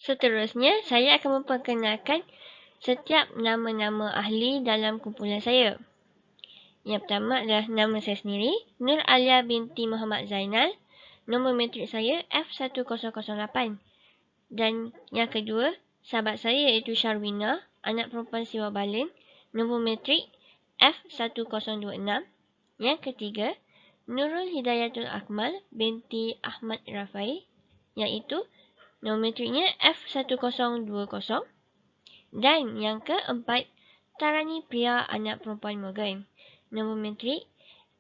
Seterusnya, saya akan memperkenalkan setiap nama-nama ahli dalam kumpulan saya. Yang pertama adalah nama saya sendiri, Nur Alia binti Muhammad Zainal. Nombor matrik saya F1008. Dan yang kedua, sahabat saya iaitu Sharwina, anak perempuan Siwa Balin. Nombor matrik F1026. Yang ketiga, Nurul Hidayatul Akmal binti Ahmad Rafai, iaitu nombor matriknya F1020. Dan yang keempat, Tarani Pria, anak perempuan Morgan. Nombor matrik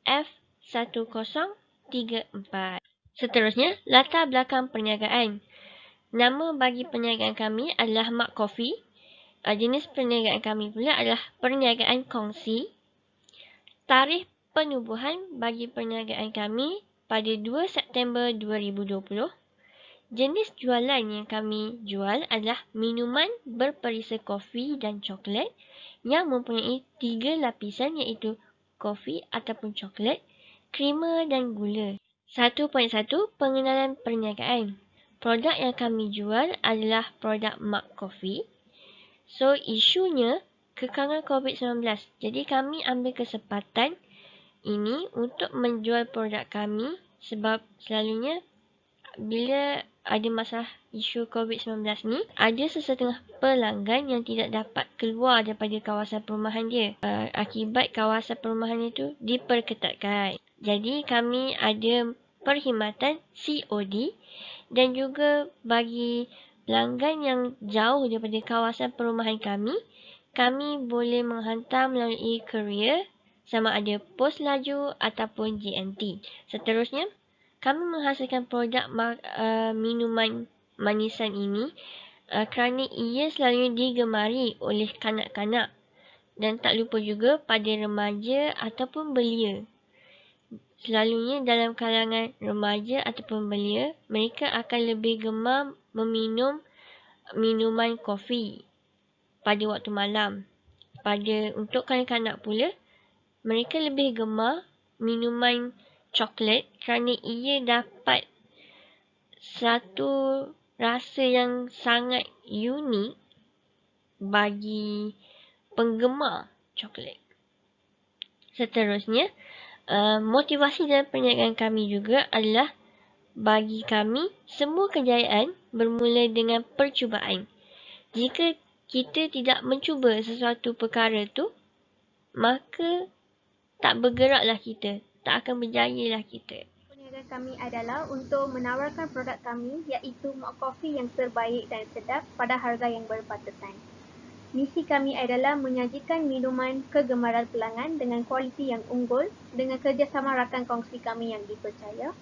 F1034. Seterusnya, latar belakang perniagaan. Nama bagi perniagaan kami adalah Mak Coffee. Jenis perniagaan kami pula adalah perniagaan kongsi. Tarikh penubuhan bagi perniagaan kami pada 2 September 2020. Jenis jualan yang kami jual adalah minuman berperisa kopi dan coklat yang mempunyai 3 lapisan iaitu kopi ataupun coklat, krema dan gula. 1.1 Pengenalan perniagaan. Produk yang kami jual adalah produk Mak Coffee. So, isunya kekangan COVID-19. Jadi, kami ambil kesempatan ini untuk menjual produk kami sebab selalunya bila ada masalah isu COVID-19 ni, ada sesetengah pelanggan yang tidak dapat keluar daripada kawasan perumahan dia. Akibat kawasan perumahan itu diperketatkan. Jadi kami ada perkhidmatan COD dan juga bagi pelanggan yang jauh daripada kawasan perumahan kami boleh menghantar melalui courier sama ada pos laju ataupun GNT. Seterusnya, kami menghasilkan produk minuman manisan ini kerana ia selalunya digemari oleh kanak-kanak dan tak lupa juga pada remaja ataupun belia. Selalunya dalam kalangan remaja ataupun belia, mereka akan lebih gemar meminum minuman kopi pada waktu malam. Untuk kanak-kanak pula, mereka lebih gemar minuman coklat kerana ia dapat satu rasa yang sangat unik bagi penggemar coklat. Seterusnya, motivasi dalam perniagaan kami juga adalah bagi kami semua kejayaan bermula dengan percubaan. Jika kita tidak mencuba sesuatu perkara tu, maka tak bergeraklah kita, tak akan berjayalah kita. Perniagaan kami adalah untuk menawarkan produk kami iaitu Mak Coffee yang terbaik dan sedap pada harga yang berpatutan. Misi kami adalah menyajikan minuman kegemaran pelanggan dengan kualiti yang unggul dengan kerjasama rakan kongsi kami yang dipercaya.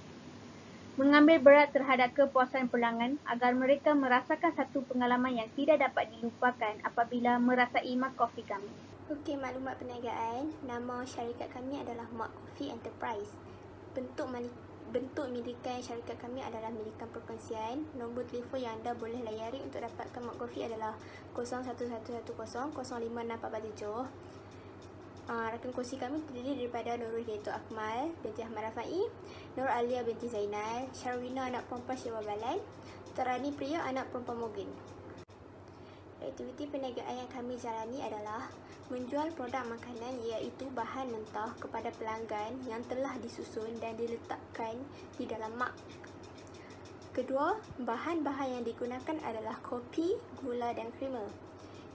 Mengambil berat terhadap kepuasan pelanggan agar mereka merasakan satu pengalaman yang tidak dapat dilupakan apabila merasai Mak Coffee kami. Okey, maklumat perniagaan. Nama syarikat kami adalah Mak Coffee Enterprise. Bentuk milikan syarikat kami adalah milikan perkongsian. Nombor telefon yang anda boleh layari untuk dapatkan Mak Coffee adalah 0111000567. Rakan kongsi kami terdiri daripada Nurul Hidayatul Akmal binti Ahmad Rafai, Nur Alia binti Zainal, Sharwina anak perempuan Siwa Balan, Tarani Pria anak perempuan Morgan. Aktiviti perniagaan yang kami jalani adalah menjual produk makanan iaitu bahan mentah kepada pelanggan yang telah disusun dan diletakkan di dalam mak. Kedua, bahan-bahan yang digunakan adalah kopi, gula dan krema.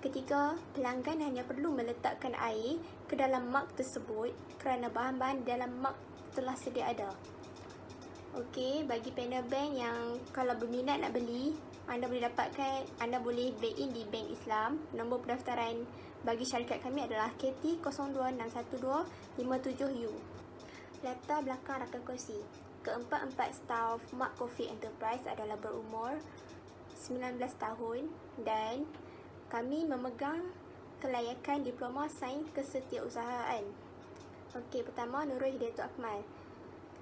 Ketiga, pelanggan hanya perlu meletakkan air ke dalam mak tersebut kerana bahan-bahan dalam mak telah sedia ada. Okey, bagi panel bank yang kalau berminat nak beli, anda boleh bank in di Bank Islam. Nombor pendaftaran bagi syarikat kami adalah KT02612557U. Latar belakang rakan kongsi. Keempat-empat staf Mak Coffee Enterprise adalah berumur 19 tahun dan kami memegang kelayakan Diploma Sains Kesetiausahaan. Okey, pertama Nurul Hidayatul Akmal.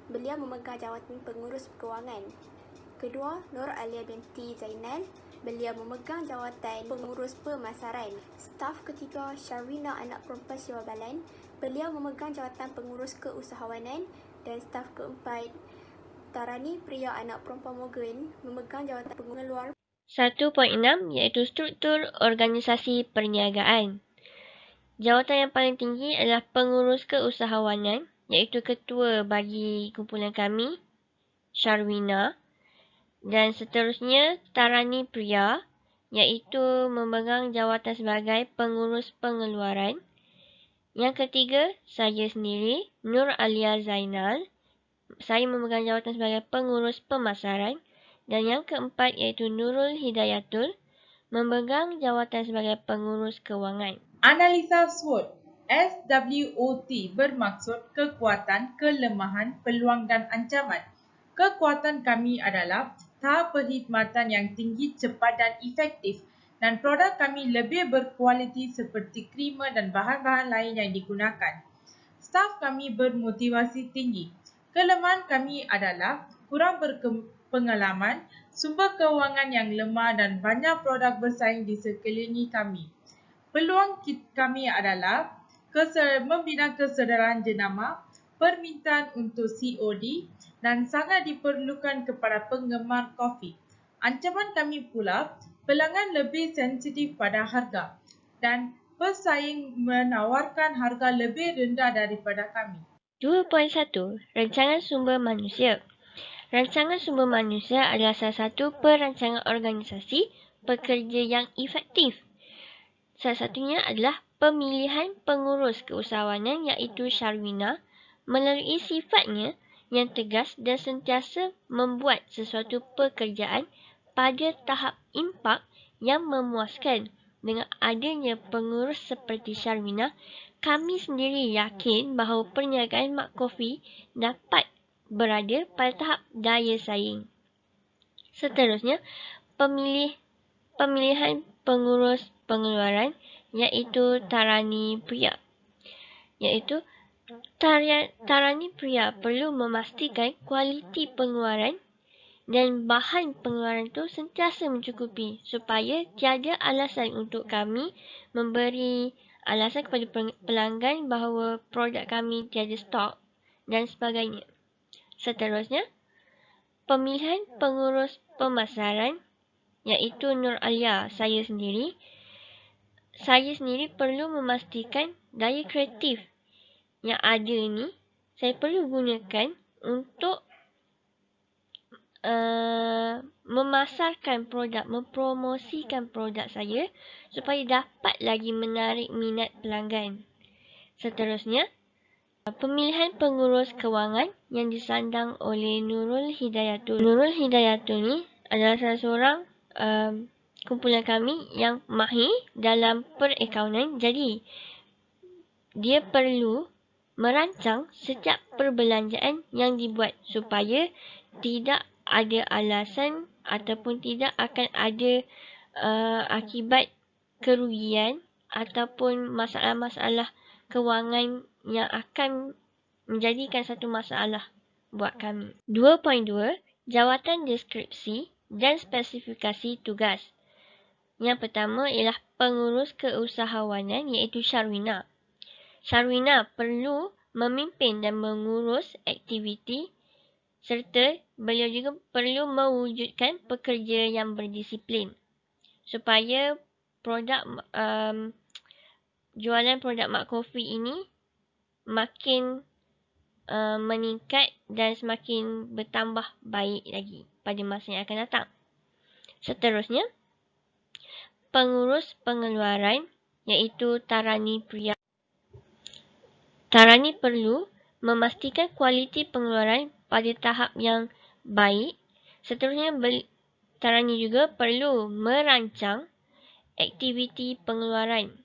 Beliau memegang jawatan pengurus kewangan. Kedua, Nur Alia binti Zainal. Beliau memegang jawatan pengurus pemasaran. Staf ketiga, Sharwina anak perempuan Siwa Balan. Beliau memegang jawatan pengurus keusahawanan. Dan staf keempat, Tarani Pria anak perempuan Morgan memegang jawatan pengeluar 1.6 iaitu struktur organisasi perniagaan. Jawatan yang paling tinggi adalah pengurus keusahawanan, iaitu ketua bagi kumpulan kami, Sharwina. Dan seterusnya, Tarani Pria, iaitu memegang jawatan sebagai pengurus pengeluaran. Yang ketiga, saya sendiri, Nur Alia Zainal. Saya memegang jawatan sebagai pengurus pemasaran. Dan yang keempat iaitu Nurul Hidayatul, memegang jawatan sebagai pengurus kewangan. Analisa SWOT. SWOT bermaksud kekuatan, kelemahan, peluang dan ancaman. Kekuatan kami adalah tahap perkhidmatan yang tinggi, cepat dan efektif, dan produk kami lebih berkualiti seperti krema dan bahan-bahan lain yang digunakan. Staf kami bermotivasi tinggi. Kelemahan kami adalah kurang berpengalaman, sumber kewangan yang lemah dan banyak produk bersaing di sekeliling kami. Peluang kami adalah membina kesedaran jenama, permintaan untuk COD dan sangat diperlukan kepada penggemar kopi. Ancaman kami pula, pelanggan lebih sensitif pada harga dan pesaing menawarkan harga lebih rendah daripada kami. 2.1 Rancangan sumber manusia. Rancangan sumber manusia adalah salah satu perancangan organisasi pekerja yang efektif. Salah satunya adalah pemilihan pengurus keusahawanan iaitu Sharwina melalui sifatnya yang tegas dan sentiasa membuat sesuatu pekerjaan pada tahap impak yang memuaskan. Dengan adanya pengurus seperti Sharwina, kami sendiri yakin bahawa perniagaan Mak Coffee dapat berada pada tahap daya saing. Seterusnya, pemilihan pengurus pengeluaran iaitu Tarani Pria. Tarani Pria perlu memastikan kualiti pengeluaran dan bahan pengeluaran itu sentiasa mencukupi supaya tiada alasan untuk kami memberi alasan kepada pelanggan bahawa produk kami tiada stok dan sebagainya. Seterusnya, pemilihan pengurus pemasaran iaitu Nur Alia, saya sendiri. Saya sendiri perlu memastikan daya kreatif yang ada ni saya perlu gunakan untuk memasarkan produk, mempromosikan produk saya supaya dapat lagi menarik minat pelanggan. Seterusnya, pemilihan pengurus kewangan yang disandang oleh Nurul Hidayatul. Nurul Hidayatul ni adalah salah seorang kumpulan kami yang mahir dalam perakaunan. Jadi, dia perlu merancang setiap perbelanjaan yang dibuat supaya tidak ada alasan ataupun tidak akan ada akibat kerugian ataupun masalah-masalah kewangan yang akan menjadikan satu masalah buat kami. 2.2 Jawatan deskripsi dan spesifikasi tugas. Yang pertama ialah pengurus keusahawanan iaitu Sharwina. Sharwina perlu memimpin dan mengurus aktiviti serta beliau juga perlu mewujudkan pekerja yang berdisiplin supaya produk jualan produk Mak Coffee ini makin meningkat dan semakin bertambah baik lagi pada masa yang akan datang. Seterusnya, pengurus pengeluaran iaitu Tarani Pria. Tarani perlu memastikan kualiti pengeluaran pada tahap yang baik. Seterusnya, Tarani juga perlu merancang aktiviti pengeluaran.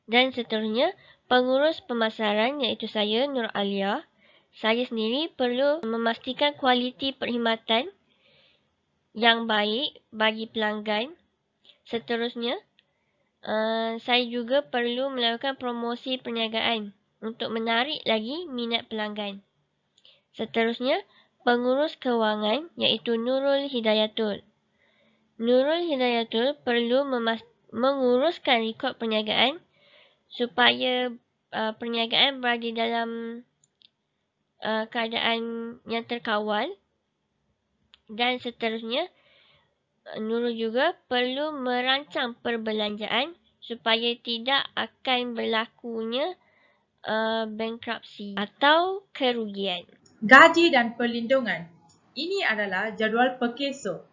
Dan seterusnya, pengurus pemasaran iaitu saya, Nur Alia. Saya sendiri perlu memastikan kualiti perkhidmatan yang baik bagi pelanggan. Seterusnya, saya juga perlu melakukan promosi perniagaan untuk menarik lagi minat pelanggan. Seterusnya, pengurus kewangan iaitu Nurul Hidayatul. Nurul Hidayatul perlu menguruskan rekod perniagaan supaya perniagaan berada dalam keadaan yang terkawal. Dan seterusnya, Nurul juga perlu merancang perbelanjaan supaya tidak akan berlakunya bankruptcy atau kerugian. Gaji dan perlindungan. Ini adalah jadual perkeso.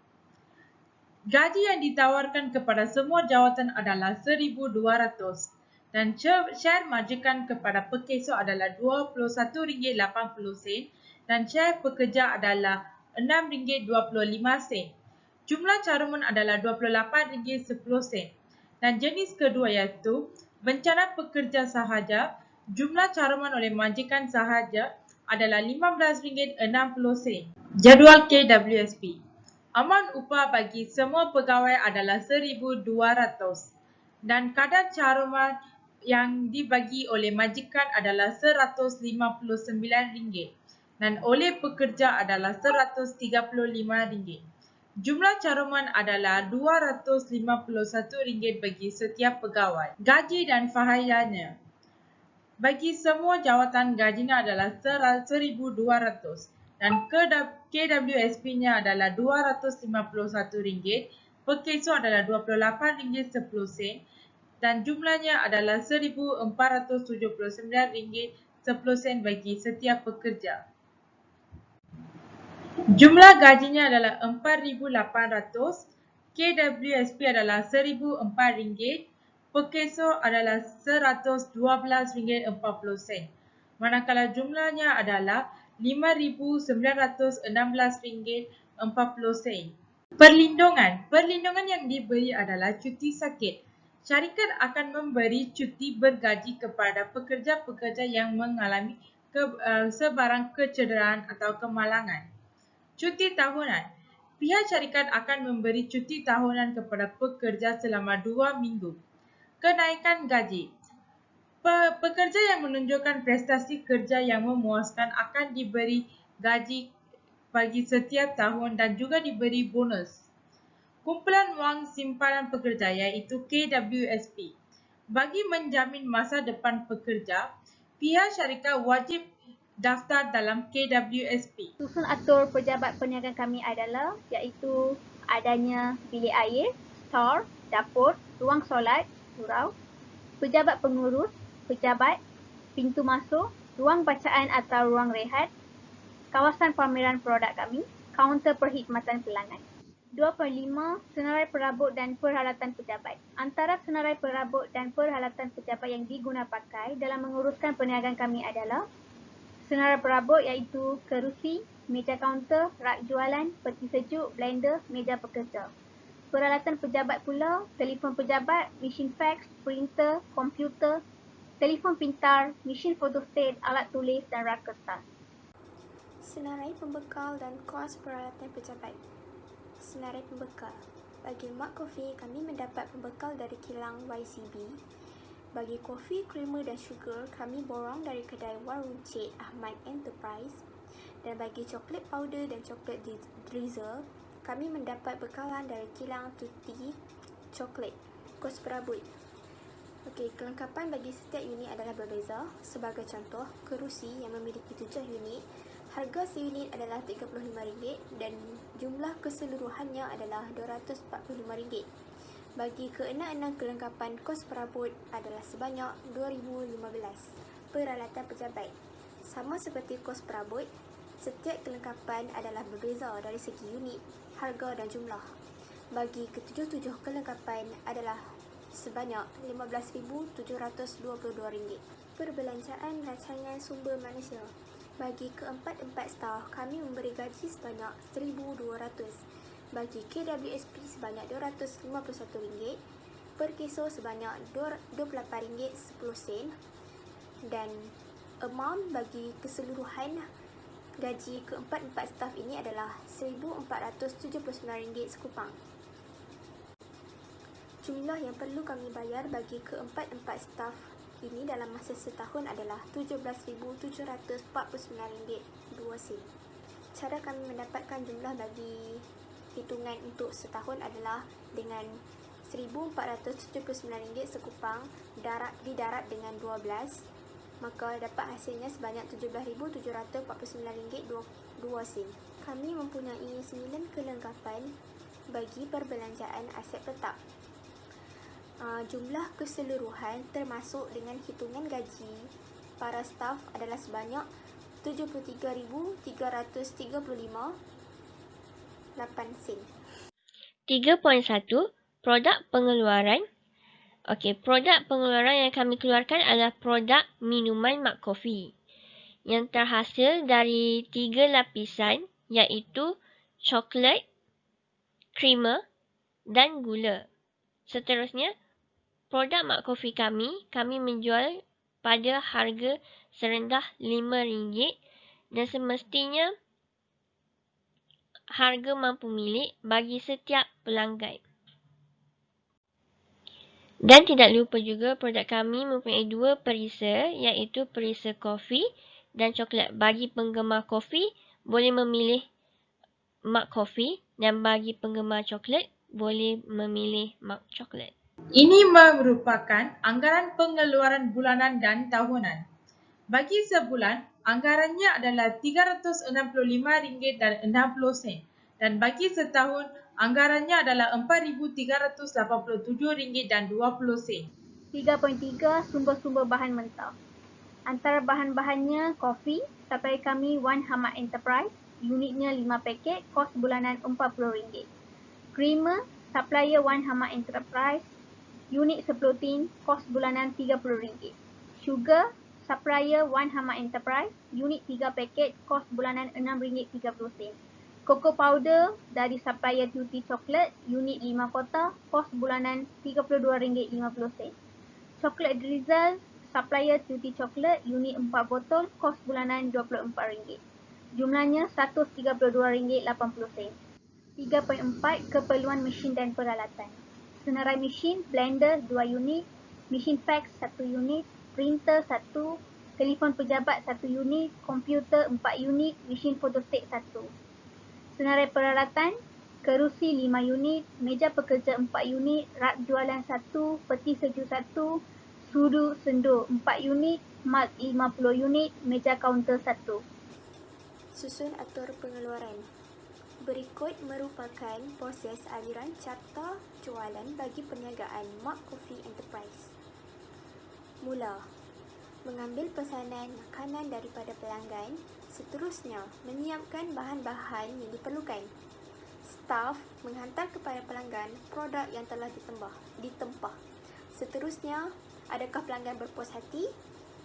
Gaji yang ditawarkan kepada semua jawatan adalah RM1,200 dan syar majikan kepada perkeso adalah RM21.80 dan syar pekerja adalah RM6.25. Jumlah caruman adalah RM28.10 dan jenis kedua iaitu bencana pekerja sahaja. Jumlah caruman oleh majikan sahaja adalah RM15.60. Jadual KWSP. Aman upah bagi semua pegawai adalah RM1,200 dan kadar caruman yang dibagi oleh majikan adalah RM159 dan oleh pekerja adalah RM135. Jumlah caruman adalah RM251 bagi setiap pegawai. Gaji dan faedahnya. Bagi semua jawatan gajinya adalah RM1,200 dan KWSP-nya adalah RM251, perkeso adalah RM28.10 dan jumlahnya adalah RM1,479.10 bagi setiap pekerja. Jumlah gajinya adalah RM4,800, KWSP adalah RM1,004, perkeso adalah RM112.40, manakala jumlahnya adalah RM5,916.40. Perlindungan yang diberi adalah cuti sakit. Syarikat akan memberi cuti bergaji kepada pekerja-pekerja yang mengalami sebarang kecederaan atau kemalangan. Cuti tahunan. Pihak syarikat akan memberi cuti tahunan kepada pekerja selama 2 minggu. Kenaikan gaji. Pekerja yang menunjukkan prestasi kerja yang memuaskan akan diberi gaji bagi setiap tahun dan juga diberi bonus. Kumpulan wang simpanan pekerja iaitu KWSP. Bagi menjamin masa depan pekerja, pihak syarikat wajib daftar dalam KWSP. Susun atur pejabat perniagaan kami adalah iaitu adanya bilik air, stor, dapur, ruang solat, surau, pejabat pengurus, pejabat, pintu masuk, ruang bacaan atau ruang rehat, kawasan pameran produk kami, kaunter perkhidmatan pelanggan. 2.5 Senarai perabot dan peralatan pejabat. Antara senarai perabot dan peralatan pejabat yang diguna pakai dalam menguruskan perniagaan kami adalah senarai perabot iaitu kerusi, meja kaunter, rak jualan, peti sejuk, blender, meja pekerja. Peralatan pejabat pula, telefon pejabat, mesin fax, printer, komputer, telefon pintar, mesin fotostat, alat tulis dan rak kertas. Senarai pembekal dan kos peralatan pejabat. Senarai pembekal. Bagi Mak Coffee, kami mendapat pembekal dari kilang YCB. Bagi kopi, krema dan sugar, kami borong dari kedai Warung Cik Ahmad Enterprise. Dan bagi coklat powder dan coklat drizzle, kami mendapat bekalan dari kilang Tutti Coklat. Kos perabot. Okey, kelengkapan bagi setiap unit adalah berbeza. Sebagai contoh, kerusi yang memiliki 7 unit, harga seunit adalah RM35 dan jumlah keseluruhannya adalah RM245. Bagi keenam-enam kelengkapan kos perabot adalah sebanyak RM2,015. Peralatan pejabat. Sama seperti kos perabot, setiap kelengkapan adalah berbeza dari segi unit, harga dan jumlah. Bagi ketujuh-tujuh kelengkapan adalah sebanyak RM15,722. Perbelanjaan rancangan sumber manusia. Bagi keempat-empat staf, kami memberi gaji sebanyak RM1,200. Bagi KWSP sebanyak RM251, perkeso sebanyak RM28.10 dan amount bagi keseluruhan gaji keempat-empat staf ini adalah RM1,479 sekupang. Jumlah yang perlu kami bayar bagi keempat-empat staf ini dalam masa setahun adalah RM17,749.02. Cara kami mendapatkan jumlah bagi hitungan untuk setahun adalah dengan RM1,479 sekupang didarab dengan 12, maka dapat hasilnya sebanyak RM17,749.02. Kami mempunyai 9 kelengkapan bagi perbelanjaan aset tetap. Jumlah keseluruhan termasuk dengan hitungan gaji para staf adalah sebanyak 73,335.8 sen. 3.1. Produk pengeluaran. Produk pengeluaran yang kami keluarkan adalah produk minuman Mak Coffee yang terhasil dari 3 lapisan iaitu coklat, creamer dan gula. Seterusnya, produk Mak Coffee kami menjual pada harga serendah RM5 dan semestinya harga mampu milik bagi setiap pelanggan. Dan tidak lupa juga produk kami mempunyai 2 perisa iaitu perisa kopi dan coklat. Bagi penggemar kopi boleh memilih Mak Coffee dan bagi penggemar coklat boleh memilih Mak Coklat. Ini merupakan anggaran pengeluaran bulanan dan tahunan. Bagi sebulan, anggarannya adalah RM365.60 dan bagi setahun, anggarannya adalah RM4,387.20. 3.3 Sumber-sumber bahan mentah. Antara bahan-bahannya kopi, supplier kami Wan Hamad Enterprise, unitnya 5 paket, kos bulanan RM40. Creamer, supplier Wan Hamad Enterprise, unit 10 tin, kos bulanan RM30. Sugar, supplier Wan Hamad Enterprise, unit 3 paket, kos bulanan RM6.30. Cocoa powder dari supplier Tutti Coklat, unit 5 kotak, kos bulanan RM32.50. Coklat drizzle, supplier Tutti Coklat, unit 4 botol, kos bulanan RM24. Jumlahnya RM132.80. 3.4 Keperluan mesin dan peralatan. Senarai mesin, blender 2 unit, mesin fax 1 unit, printer 1, telefon pejabat 1 unit, komputer 4 unit, mesin fotostat 1. Senarai peralatan, kerusi 5 unit, meja pekerja 4 unit, rak jualan 1, peti sejuk 1, sudu sendur 4 unit, mak 50 unit, meja kaunter 1. Susun atur pengeluaran. Berikut merupakan proses aliran carta jualan bagi perniagaan Mak Coffee Enterprise. Mula, mengambil pesanan makanan daripada pelanggan. Seterusnya, menyiapkan bahan-bahan yang diperlukan. Staf menghantar kepada pelanggan produk yang telah ditempah. Seterusnya, adakah pelanggan berpuas hati?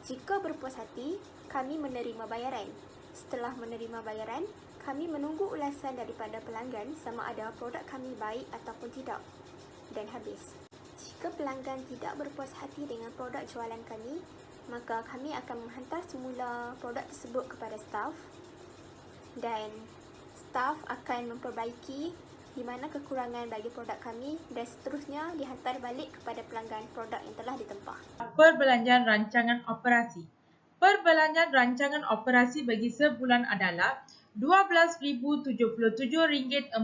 Jika berpuas hati, kami menerima bayaran. Setelah menerima bayaran, kami menunggu ulasan daripada pelanggan sama ada produk kami baik ataupun tidak. Dan habis. Jika pelanggan tidak berpuas hati dengan produk jualan kami, maka kami akan menghantar semula produk tersebut kepada staf dan staf akan memperbaiki di mana kekurangan bagi produk kami dan seterusnya dihantar balik kepada pelanggan produk yang telah ditempah. Perbelanjaan rancangan operasi. Perbelanjaan rancangan operasi bagi sebulan adalah RM12,077.40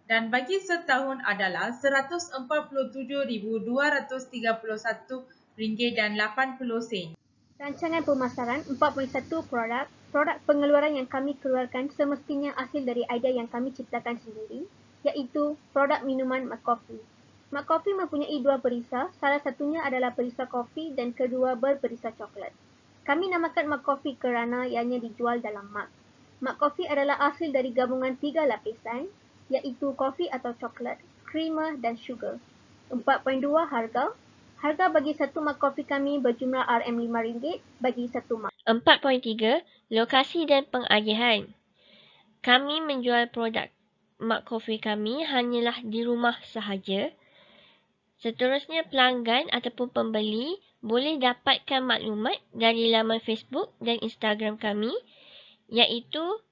dan bagi setahun adalah RM147,231.80. Rancangan pemasaran 4.1 Produk pengeluaran yang kami keluarkan semestinya hasil dari idea yang kami ciptakan sendiri, iaitu produk minuman Mak Coffee. Mak Coffee mempunyai 2 perisa, salah satunya adalah perisa kopi dan kedua berperisa coklat. Kami namakan Mak Coffee kerana ianya dijual dalam Mak. Mak Coffee adalah hasil dari gabungan 3 lapisan, iaitu kopi atau coklat, creamer dan sugar. 4.2 Harga. Harga bagi satu Mak Coffee kami berjumlah RM5 bagi satu Mak. 4.3. Lokasi dan pengagihan. Kami menjual produk Mak Coffee kami hanyalah di rumah sahaja. Seterusnya, pelanggan ataupun pembeli boleh dapatkan maklumat dari laman Facebook dan Instagram kami, iaitu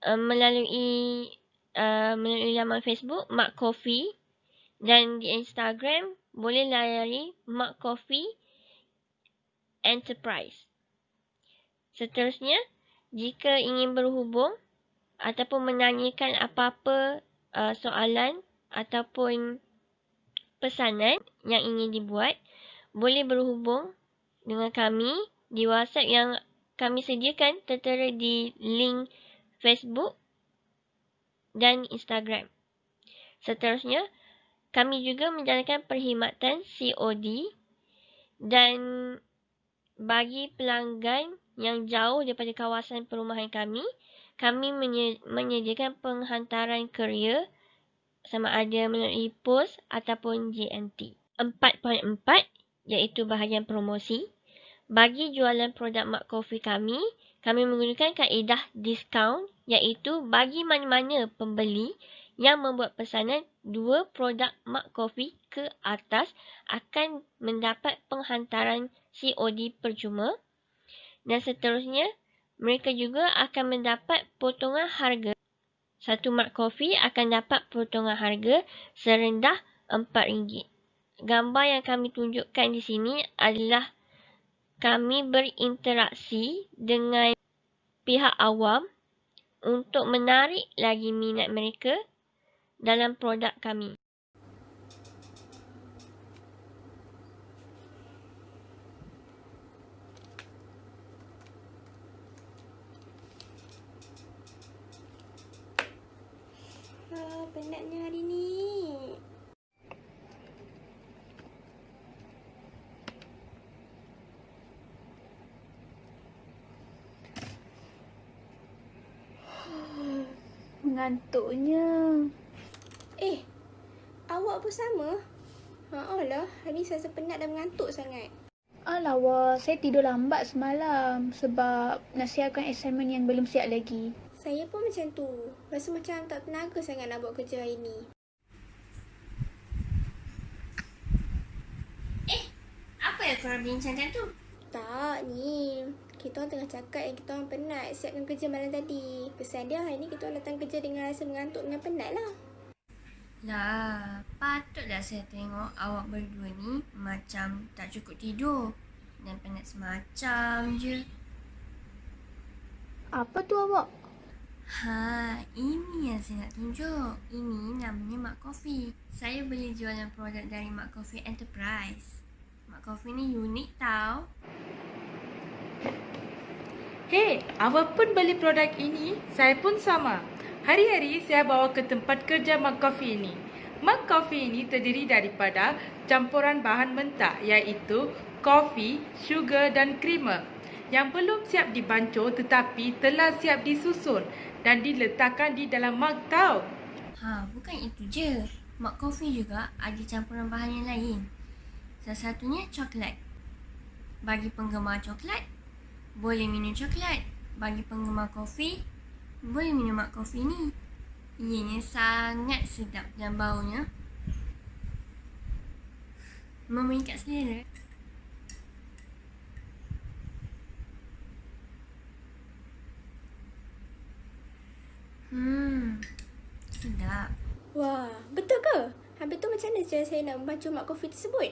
melalui laman Facebook Mak Coffee dan di Instagram boleh layari Mak Coffee Enterprise. Seterusnya, jika ingin berhubung ataupun menanyakan apa-apa soalan ataupun pesanan yang ingin dibuat, boleh berhubung dengan kami di WhatsApp yang kami sediakan tertera di link Facebook dan Instagram. Seterusnya, kami juga menjalankan perkhidmatan COD dan bagi pelanggan yang jauh daripada kawasan perumahan kami menyediakan penghantaran kurier sama ada melalui pos ataupun JNT. 4.4 iaitu bahagian promosi. Bagi jualan produk Mak Coffee kami menggunakan kaedah diskaun iaitu bagi mana-mana pembeli yang membuat pesanan 2 produk Mak Coffee ke atas akan mendapat penghantaran COD percuma. Dan seterusnya, mereka juga akan mendapat potongan harga. Satu Mak Coffee akan dapat potongan harga serendah RM4. Gambar yang kami tunjukkan di sini adalah kami berinteraksi dengan pihak awam untuk menarik lagi minat mereka dalam produk kami. Penatnya hari ni. Mengantuknya. Awak pun sama? Lah, hari ni saya rasa penat dan mengantuk sangat. Alah wah, saya tidur lambat semalam sebab nak siapkan assignment yang belum siap lagi. Saya pun macam tu. Rasa macam tak tenaga sangat nak buat kerja hari ni. Apa yang korang bincangkan tu? Tak, ni. Kita orang tengah cakap yang kita orang penat siapkan kerja malam tadi. Kesan dia hari ni kita orang datang kerja dengan rasa mengantuk dengan penat lah. Lah, patutlah saya tengok awak berdua ni macam tak cukup tidur dan penat semacam je. Apa tu awak? Ini yang saya nak tunjuk. Ini namanya Mak Coffee. Saya boleh jualan produk dari Mak Coffee Enterprise. Mak Coffee ni unik tau. Hei, awak pun beli produk ini? Saya pun sama. Hari-hari saya bawa ke tempat kerja Mak Coffee ini. Mak Coffee ini terdiri daripada campuran bahan mentah iaitu kopi, sugar dan creamer yang belum siap dibancur tetapi telah siap disusun dan diletakkan di dalam mug tau. Bukan itu je. Mak Coffee juga ada campuran bahan yang lain. Salah satunya coklat. Bagi penggemar coklat, boleh minum coklat. Bagi penggemar kopi, boleh minum Mak Coffee ni. Ianya sangat sedap dan baunya memikat selera. Sedap. Wah, betul ke? Habis tu macam mana cara saya nak membaca Mak Coffee tersebut?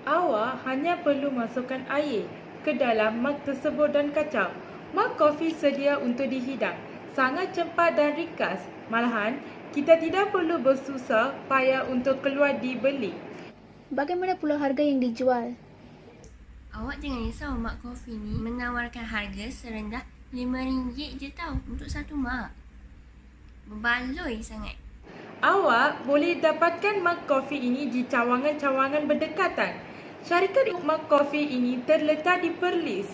Awak hanya perlu masukkan air ke dalam mug tersebut dan kacau. Mak Coffee sedia untuk dihidang. Sangat cepat dan ringkas. Malahan, kita tidak perlu bersusah payah untuk keluar dibeli. Bagaimana pula harga yang dijual? Awak jangan risau, Mak Coffee ni menawarkan harga serendah RM5 je tau untuk satu mak. Berbaloi sangat. Awak boleh dapatkan mug kopi ini di cawangan-cawangan berdekatan. Syarikat mug kopi ini terletak di Perlis.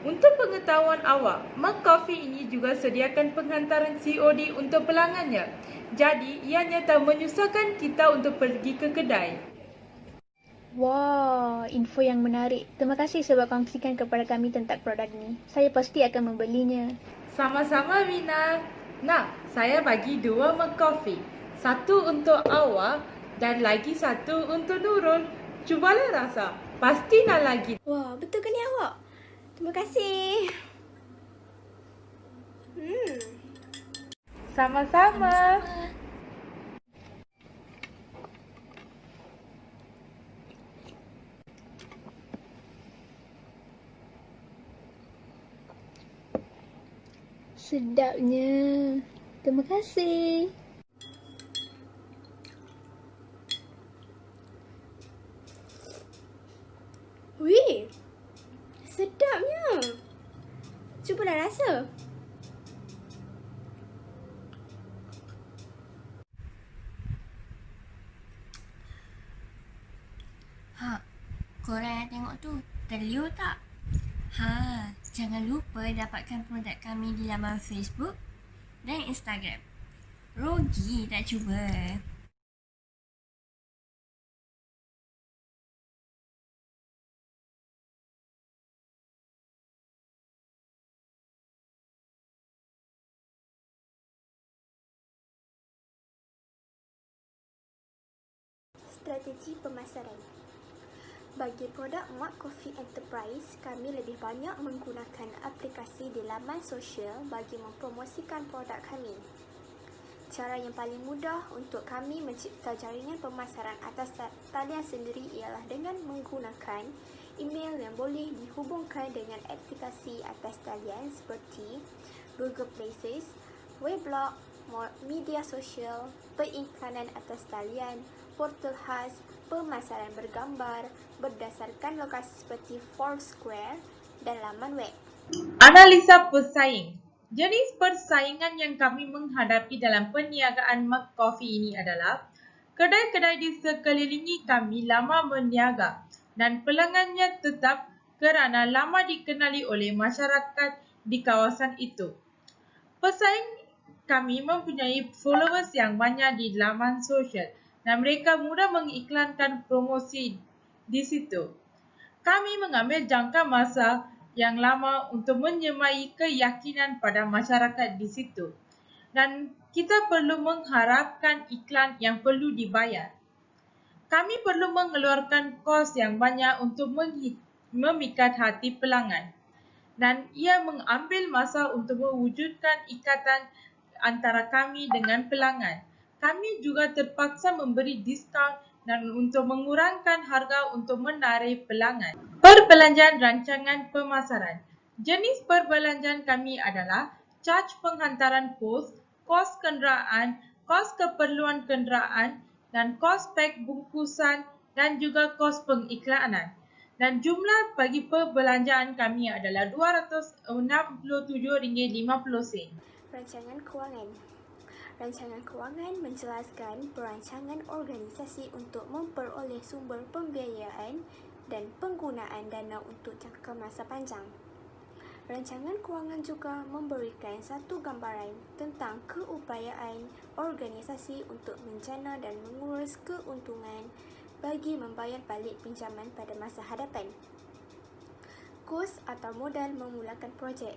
Untuk pengetahuan awak, mug kopi ini juga sediakan penghantaran COD untuk pelanggannya. Jadi, ianya tak menyusahkan kita untuk pergi ke kedai. Wah, info yang menarik. Terima kasih sebab kongsikan kepada kami tentang produk ni. Saya pasti akan membelinya. Sama-sama, Rina. Nah, saya bagi 2 mug kopi. Satu untuk awak dan lagi satu untuk Nurul. Cubalah rasa. Pasti nak lagi. Wah, betul ke ni awak? Terima kasih. Sama-sama. Sedapnya. Terima kasih. Wih, sedapnya. Cubalah rasa. Ha, korang yang tengok tu, terliur tak? Ha, jangan lupa dapatkan produk kami di laman Facebook dan Instagram. Rugi tak cuba. Strategi pemasaran. Bagi produk Mak Coffee Enterprise, kami lebih banyak menggunakan aplikasi di laman sosial bagi mempromosikan produk kami. Cara yang paling mudah untuk kami mencipta jaringan pemasaran atas talian sendiri ialah dengan menggunakan email yang boleh dihubungkan dengan aplikasi atas talian seperti Google Places, weblog, media sosial, periklanan atas talian, portal khas, pemasaran bergambar berdasarkan lokasi seperti Foursquare dan laman web. Analisa pesaing. Jenis persaingan yang kami menghadapi dalam perniagaan Mak Coffee ini adalah kedai-kedai di sekelilingi kami lama berniaga dan pelanggannya tetap kerana lama dikenali oleh masyarakat di kawasan itu. Pesaing kami mempunyai followers yang banyak di laman sosial dan mereka mudah mengiklankan promosi di situ. Kami mengambil jangka masa yang lama untuk menyemai keyakinan pada masyarakat di situ. Dan kita perlu mengharapkan iklan yang perlu dibayar. Kami perlu mengeluarkan kos yang banyak untuk memikat hati pelanggan. Dan ia mengambil masa untuk mewujudkan ikatan antara kami dengan pelanggan. Kami juga terpaksa memberi diskaun dan untuk mengurangkan harga untuk menarik pelanggan. Perbelanjaan rancangan pemasaran. Jenis perbelanjaan kami adalah caj penghantaran pos, kos kenderaan, kos keperluan kenderaan dan kos pek bungkusan dan juga kos pengiklanan. Dan jumlah bagi perbelanjaan kami adalah RM267.50. Rancangan kewangan. Rancangan kewangan menjelaskan perancangan organisasi untuk memperoleh sumber pembiayaan dan penggunaan dana untuk jangka masa panjang. Rancangan kewangan juga memberikan satu gambaran tentang keupayaan organisasi untuk menjana dan mengurus keuntungan bagi membayar balik pinjaman pada masa hadapan. Kos atau modal memulakan projek.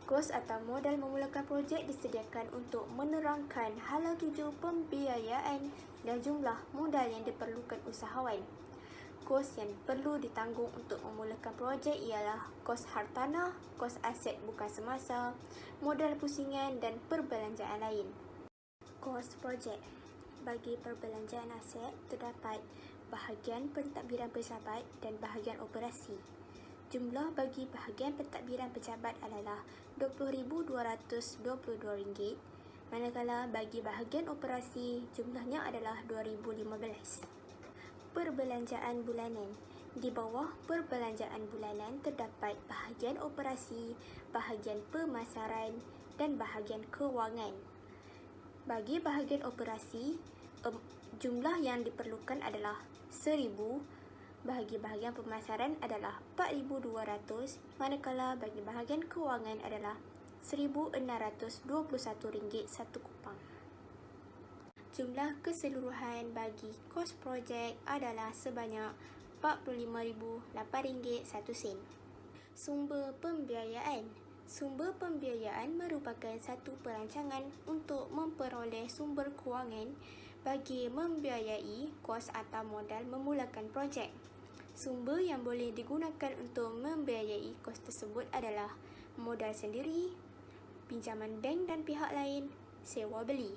Kos atau modal memulakan projek disediakan untuk menerangkan hala tuju pembiayaan dan jumlah modal yang diperlukan usahawan. Kos yang perlu ditanggung untuk memulakan projek ialah kos hartanah, kos aset bukan semasa, modal pusingan dan perbelanjaan lain. Kos projek. Bagi perbelanjaan aset, terdapat bahagian pentadbiran pejabat dan bahagian operasi. Jumlah bagi bahagian pentadbiran pejabat adalah RM20,222, manakala bagi bahagian operasi jumlahnya adalah RM2,015. Perbelanjaan bulanan. Di bawah perbelanjaan bulanan terdapat bahagian operasi, bahagian pemasaran dan bahagian kewangan. Bagi bahagian operasi, jumlah yang diperlukan adalah RM1,000. Bagi bahagian pemasaran adalah RM4,200, manakala bagi bahagian kewangan adalah RM1,621 satu kupang. Jumlah keseluruhan bagi kos projek adalah sebanyak RM45,008 Sumber pembiayaan. Sumber pembiayaan merupakan satu perancangan untuk memperoleh sumber kewangan bagi membiayai kos atau modal memulakan projek. Sumber yang boleh digunakan untuk membiayai kos tersebut adalah modal sendiri, pinjaman bank dan pihak lain, sewa beli.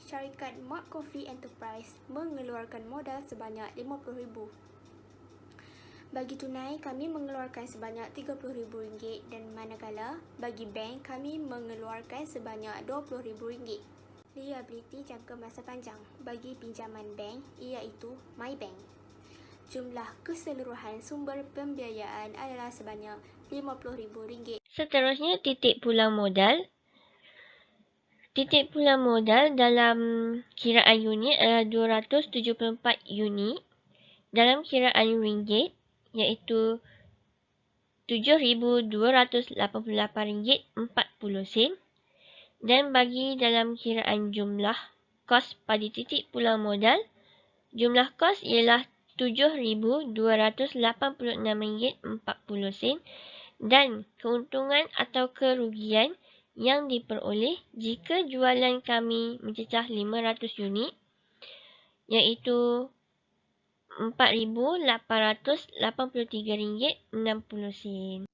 Syarikat Mak Coffee Enterprise mengeluarkan modal sebanyak RM50,000. Bagi tunai, kami mengeluarkan sebanyak RM30,000 dan manakala bagi bank kami mengeluarkan sebanyak RM20,000. Liability jangka masa panjang bagi pinjaman bank iaitu MyBank. Jumlah keseluruhan sumber pembiayaan adalah sebanyak RM50,000. Seterusnya, titik pulang modal. Titik pulang modal dalam kiraan unit adalah 274 unit dalam kiraan ringgit iaitu RM7,288.40 dan bagi dalam kiraan jumlah kos pada titik pulang modal, jumlah kos ialah RM7,286.40 dan keuntungan atau kerugian yang diperoleh jika jualan kami mencecah 500 unit iaitu RM4,883.60.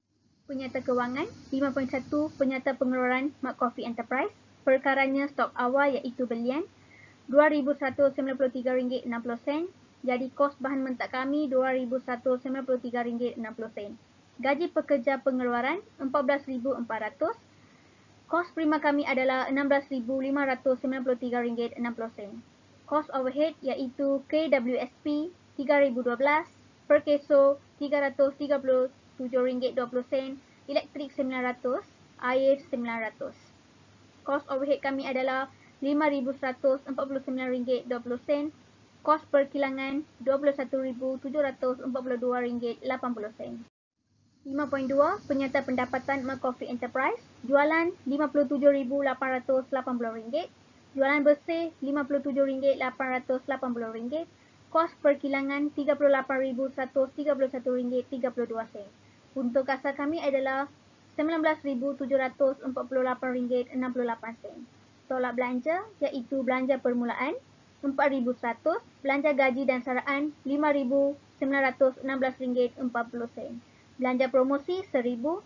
Penyata kewangan 5.1 Penyata pengeluaran Mak Coffee Enterprise. Perkaranya stok awal iaitu belian RM2,193.60. Jadi kos bahan mentah kami RM2,193.60. Gaji pekerja pengeluaran RM14,400. Kos prima kami adalah RM16,593.60. Kos overhead iaitu KWSP RM3,012, per keso RM337.20, elektrik RM900, air RM900. Kos overhead kami adalah RM5,149.20. Kos perkilangan RM21,742.80. 5.2 Penyata pendapatan Mak Coffee Enterprise. Jualan RM57,880. Jualan bersih RM57,880. Kos perkilangan RM38,131.32. Untuk kasa kami adalah RM19,748.68. Tolak belanja iaitu belanja permulaan RM4,100, belanja gaji dan saraan RM5,916.40. Belanja promosi RM1,000,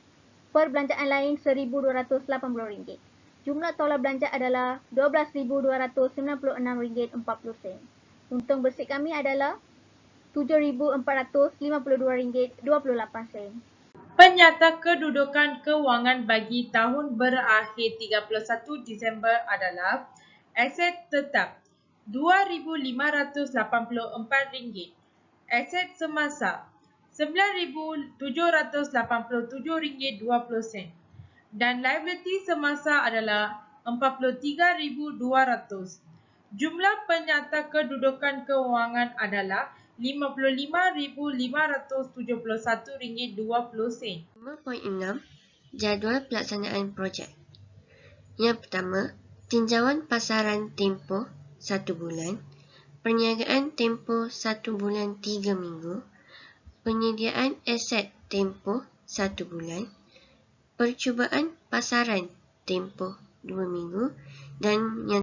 perbelanjaan lain RM1,280. Jumlah tolak belanja adalah RM12,296.40. Untung bersih kami adalah RM7,452.28. Penyata kedudukan kewangan bagi tahun berakhir 31 Disember adalah aset tetap RM2,584, aset semasa RM9,787.20 dan liability semasa adalah RM43,200. Jumlah penyata kedudukan kewangan adalah RM55,571.20. 5.6 Jadual pelaksanaan projek. Yang pertama, tinjauan pasaran tempoh 1 bulan, perniagaan tempoh 1 bulan 3 minggu, penyediaan aset tempoh 1 bulan, percubaan pasaran tempoh 2 minggu dan yang